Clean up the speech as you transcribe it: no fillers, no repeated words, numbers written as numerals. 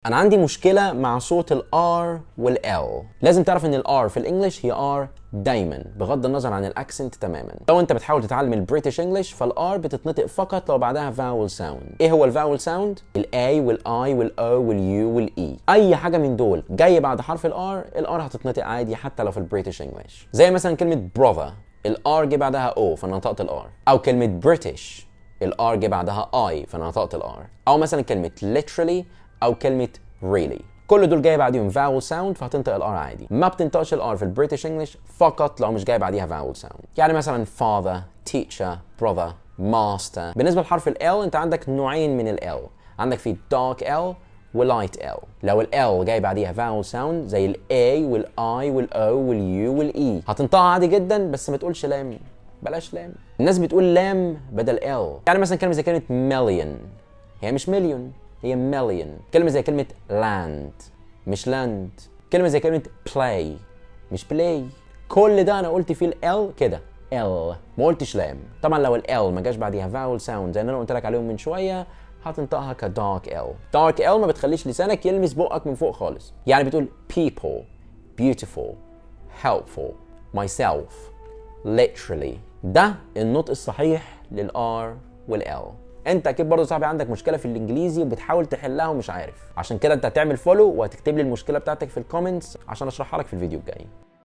أنا عندي مشكلة مع صوت ال R وال L. لازم تعرف إن ال R في الإنجليش هي R دايماً بغض النظر عن الأكسنت تماماً. لو أنت بتحاول تتعلم البريتش إنجليش فال R بتتنطق فقط لو بعدها vowel sound. إيه هو ال vowel sound؟ ال A وال I وال O وال U وال E. أي حاجة من دول جاي بعد حرف ال R هتتنطق عادي حتى لو في البريتش إنجليش. زي مثلاً كلمة brother ال R جه بعدها O فأنا نطقت ال R. أو كلمة British ال R جه بعدها I فأنا نطقت ال R. أو مثلاً كلمة literally أو كلمة really. كل دول جاي بعديهم vowel sound فهتنطق الار عادي. ما بتنطقش الار في البريتش انجلش فقط لو مش جاي بعديها vowel sound. يعني مثلا father, teacher, brother, master. بالنسبة لحرف ال L انت عندك نوعين من ال L. عندك في dark L و light L. لو ال L جاي بعديها vowel sound زي ال A وال I وال O وال U وال E هتنطقها عادي جدا بس ما تقولش لام. بلاش لام. الناس بتقول لام بدل L. يعني مثلا كلمة زي كلمة million هي مش مليون هي million. كلمة زي كلمة land مش land. كلمة زي كلمة play مش play. كل ده أنا قلت فيه ال L كده L ما قلتش لام. طبعا لو ال L ما جاش بعديها vowel sound زي اللي أنا قلت لك عليهم من شوية هتنطقها ك dark L. dark L ما بتخليش لسانك يلمس بقك من فوق خالص. يعني بتقول people, beautiful, helpful, myself, literally. ده النطق الصحيح لل R وال L. انت اكيد برضه صاحبي عندك مشكله في الانجليزي وبتحاول تحلها ومش عارف. عشان كده انت هتعمل فولو وهتكتب لي المشكله بتاعتك في الكومنتس عشان اشرحها لك في الفيديو الجاي.